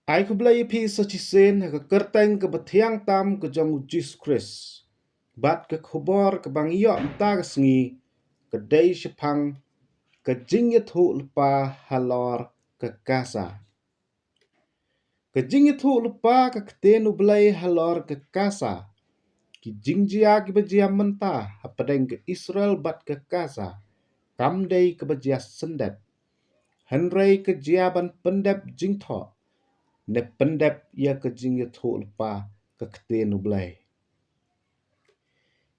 Ai ku blai pi sa chi sen ka kerteng ke betiang tam ke jong Jesus Christ. Bat ke khobor ke bang iyo mta ke sengi ke dei shepang ke jing ye thu lupa halor ke kasa. Ke jing ye thu lupa ke ketenu blai halor ke kasa. Ki jing jia ki bejia menta hapadeng ke Israel bat ke kasa. Kam dei ke bejia sendet. Henrei ke jia ban pendep jing tho. Ne pendep ia ke jing ye thu lupa ke ketenu blai.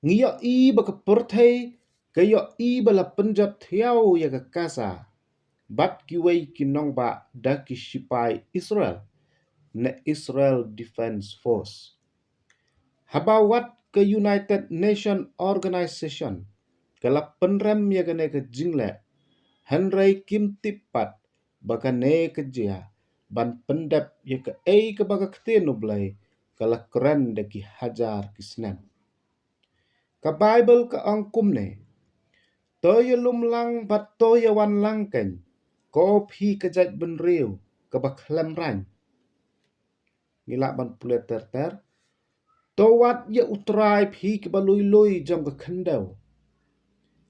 Ngiyo i baka perthai kayo i bala penjat thiau ya ke kasa. Bat kiwei kinong ba da ki sipai Israel. Ne Israel Defense Force. Habawat ke United Nation Organization. Kala penrem ya gane ke jingle. Henry Kim Tipat baka ne ke jia. Ban pendep ya ke ke baka ketenu blai. Kala keren de ki hajar ki snem. Ka Bible ka angkum ne. Toya lumlang bat toya wan langken. Ko phi kejat benriu ke baklem rang. Ngilak ban pule ter. Towat ye utrai phi ke balui-lui jong ke kendau.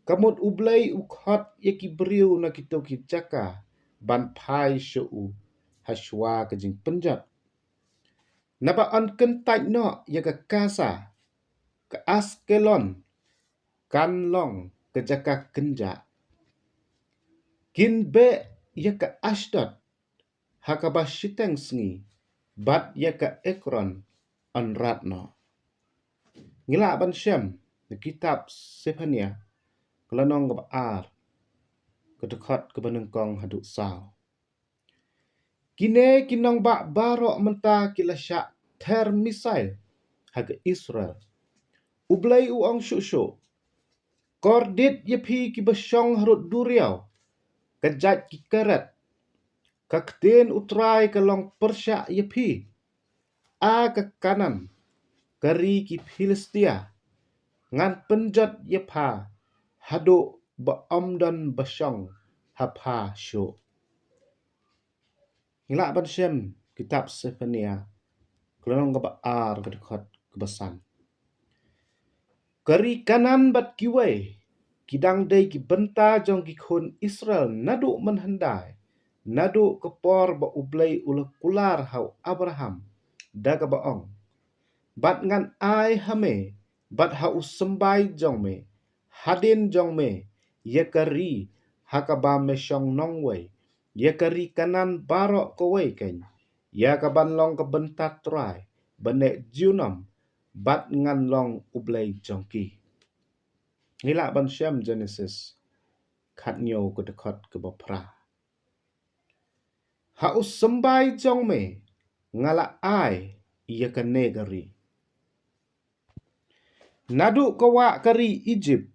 Kamut ublai ukhot ye ki beriu na kito ki jaka. Ban pai syu haswa ke jing penjat. Naba on kentai no ye ke kasa. Ke Askelon. Kanlong ke jaka kenja. Kin be ye ke Ashdod. Hakaba shiteng sengi. Bat ye ke Ekron on ratno. Ngila ban Shem, the kitab Sephania, kelanong ke ar, kedekot ke benengkong haduk sao. Kine kinong ba barok menta kilasyak ter misail haga Israel. Ublai uang syuk-syuk. Kordit ye pi ki besyong harut duriau. Kejat ki keret. Kakten utrai kelong persyak ye pi. A ke kanan. Kari ki Filistia. Ngan penjat ye pa. Haduk ba omdan besyong hapa syuk. Ngilak ban Shem kitab Sephania. Kelanong ke ar kedekot kebesan. Kari kanan bat kiwai. Kidang day ki benta jong ki khun Israel naduk menhendai. Naduk kepor ba ublai ula kular hau Abraham. Daga baong. Bat ngan ai hame. Bat hau sembai jong me. Hadin jong me. Ye kari hakaba me syong nongway. Ye kari kanan barok kawai ken. Ya kaban long ke bentat trai. Benek junam. Bat ngan long ublai jongki. Ngilak ban Shem Genesis. Kat nyo ke dekot ke bapra. Hau sembai jong me. Ngala ai. Ia ke negeri. Naduk kawa kari Egypt.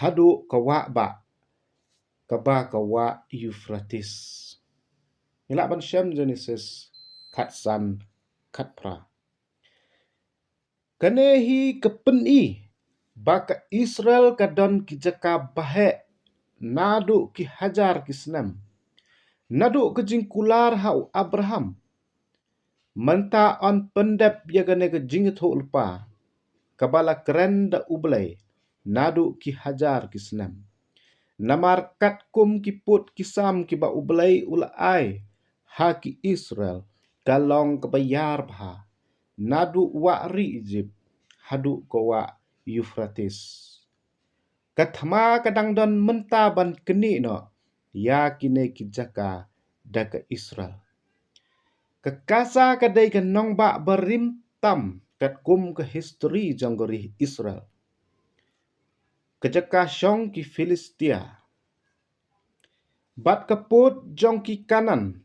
Haduk kawa ba. Kaba kawa Euphrates. Ngilak ban Shem Genesis. Kat san. Kat pra. Kanehi kepeni. Baka Israel kadon ki jaka bahek. Naduk ki hajar ki senam. Naduk ke jingkular hau Abraham. Menta on pendep ya gane ke jingit ho lupa. Kabala keren da ublay. Naduk ki hajar ki senam. Namar kat kum ki put kisam ki ba ublay ula ai. Ha ki Israel. Kalong kebayar bah. Naduk wa ri Egypt. Haduk ko wa Euphrates. Kathma kadang don menta ban keni no. Ya kine ki jaka daga Israel. Kekasa kadai ke nong ba berim tam kat kum ke history janggori Israel. Kejaka syong ki Filistia. Bat keput jong ki kanan.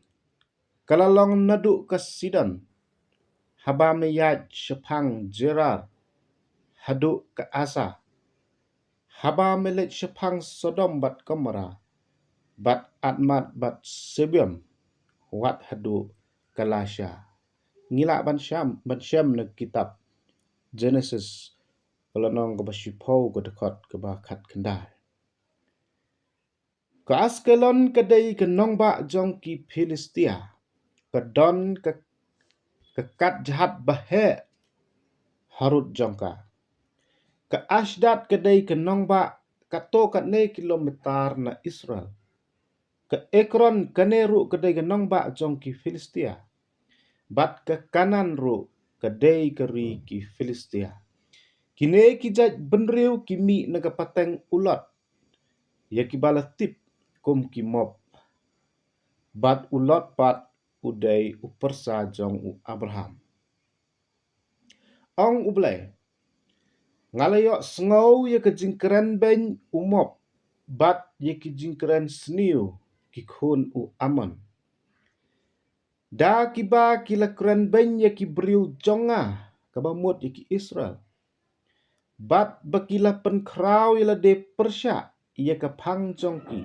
Kalalong naduk ke Sidon. Haba meyat syepang Gerar. Haduk ke Asa. Haba melet syepang Sodom bat Gomora. Bat Admat bat Sebium. Wat haduk ke Lasha. Ngilak ban Syam na kitab Genesis. Kelanong ke basyipau ke dekot ke bakat kendal. Ke Askelon kedai ke nong ba jong ki Filistia. kedon kekat jahat bahe harut jongka. Ke Ashdod kedai kenong ba kato katne kilometer na Israel. Ke Ekron kane ru kedai kenong ba jongki Filistia. Bat ke kanan ru kedai keri ki Filistia. Kine kijat benriu kimi nagapateng ulat. Ya kibala tip kum kimob. Bat ulat pat udai upersa jong u Abraham. Ong ublay. Ngalayok sengau ya kejingkeren ben umop. Bat ya kejingkeren seniu kikhun u aman. Da kiba kila keren ben ya kibriu jonga kabamut ya ki Israel. Bat bakila penkrau ila de Persya ya kapang jongki.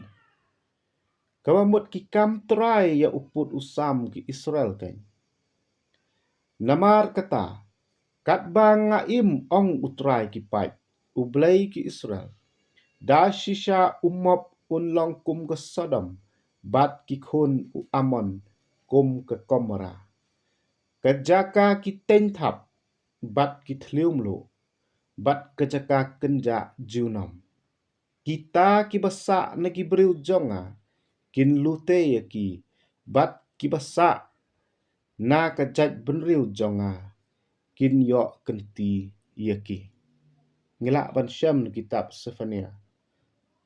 Kabamut ki kam trai ya uput usam ki Israel kan. Namar kata, kat bang ngaim ong utrai ki pai, ublay ki Israel. Da shisha umop unlong kum ke Sodom, bat ki khun u Amon kum ke Gomora. Kejaka ki tentap, bat ki tliumlu, bat kejaka kenja junam. Kita ki basa na ki beriu jonga, kin lute ya ki, bat ki basa na kejat benriu jonga, kin yok kenti ya ki. Ngilak ban syam ni kitab Sefania.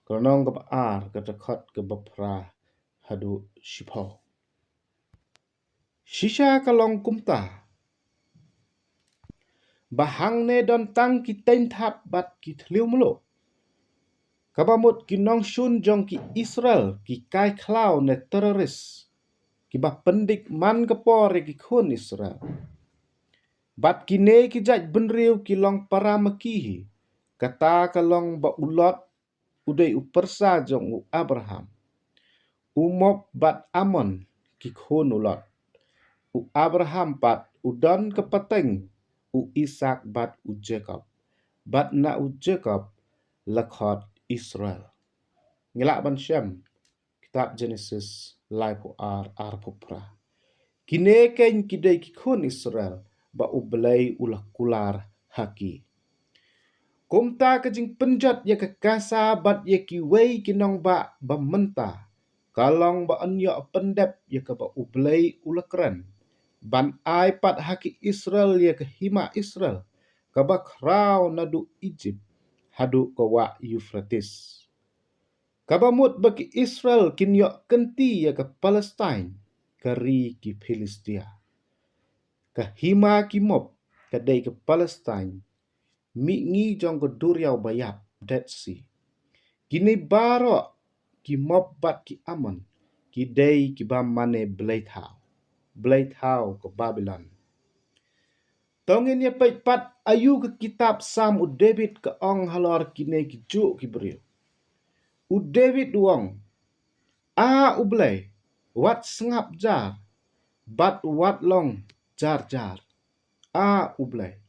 Kalau ke baar ke dekat ke bepra hadu shipau. Shisha kalong kumta. Bahang ne don tang ki tentap bat ki tliu mulu. Kabamut ki nong shun jong ki Israel ki kai klau ne teroris. Ki bah pendik man kepor ki khun Israel. Bat ki ne ki jaj benriu ki long para makihi. Kata kalong ba ulot udai upersa jong u Abraham. Umop bat Amon ki khun ulot. U Abraham bat udon kepateng u Ishak bat u Jacob. Bat na u Jacob lakot Israel. Ngilak ban syam kitab Genesis lai pu ar pupra. Kine ken kidai ki khun Israel ba u belai ulah kular haki. Kumta kejing penjat ya kekasa bat ya ki wei kinong ba menta. Kalong ba anyo pendep ya ke ba ublay ulakran. Ban ai pat haki Israel ya ke hima Israel. Kaba krau nadu Egypt hadu kawa Euphrates. Kaba mut bagi Israel kinyo kenti ya ke Palestine kari ki Filistia. Ke hima ki mob kadai ke Palestine. Mi ngi jong ke Duriau Bayap, Dead Sea. Kini barok ki mob bat ki Amon, ki day ki bam mane Blaithau ke Babylon. Tongin ya pat ayu ke kitab Sam u David ke ong halor kine ki juk ki beriu. U David duong, ublay, wat sengap jar, bat wat long jar. Ublay.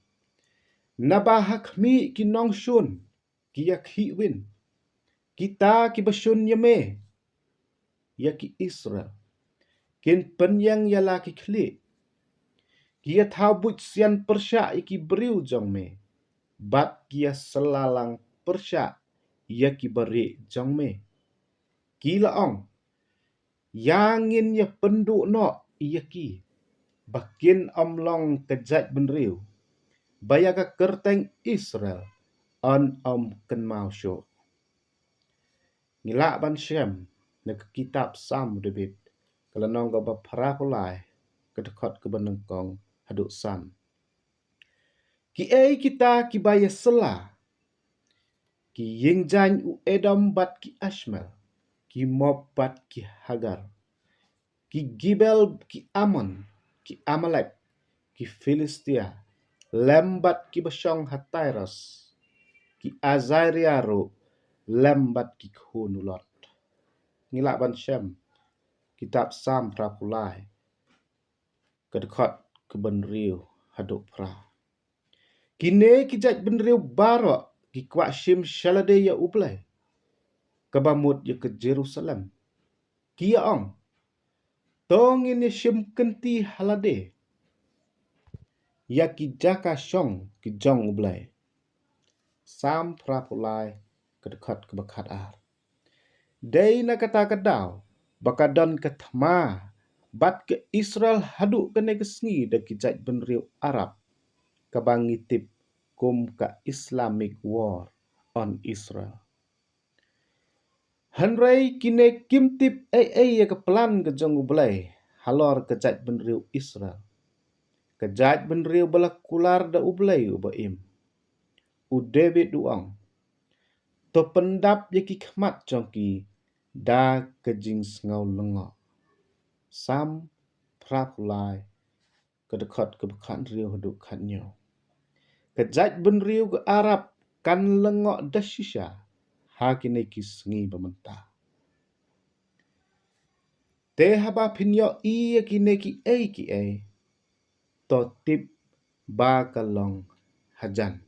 Nabahak mi ki nong shun, ki yak hi win. Kita ki basyun yame, ya ki Israel. Kin penyang ya laki klik. Kia thabut sian Persya iki beriu jong me. Bat kia selalang Persya ya ki beri jong me. Kila ong. Yangin ya penduk no iya ki. Bakin omlong kejat benriu. Bayaga kerteng Israel on kenmau syuk. Ngilak ban syam na kitab Sam David kalau nong ga bapra kulai kedekot ke benengkong haduk Sam. Ki kita ki baya sela ki yingjan u Edom bat ki Ashmel ki Mob bat ki Hagar ki Gibel ki Amon ki Amalek ki Filistia lembat ki Basyong Hatairos ki Azariaru lembat ki Khunulot. Ngilak ban syam kitab Sam Prapulai kedekot ke benriu haduk pra. Kine kijat benriu barok ki kwak shim shalade ya ublay. Kebamut ya ke Jerusalem. Kia ong. Tong ini shim kenti halade. Ya ki jaka shong ki jong ublay. Sam prapulai kedekat kebekat ar. Day na kata kadaw. Bakadon ketma. Bat ke Israel haduk kene kesngi da kijat benriu Arab. Kabangitip kum ka Islamic war on Israel. Hanrai kine kimtip ya ke pelan ke jong ublay. Halor kejat benriu Israel. Kejat benriu bala kular da ublay ubaim. U David duang. To pendap yaki khmat jongki da kejing sengau lengok. Sam prapulai kedekat kebekan riu haduk katnyo. Kejat benriu ke Arab kan lengok da shisha. Hakine ki sengi bementah. Te haba pinyo iya kine ki ai. To tip ba kalong hajan.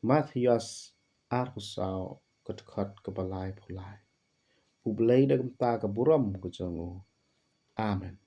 Matthias arusau kedekat kebalai pulai. Ublay da gemta ke buram ke jongo. Amen.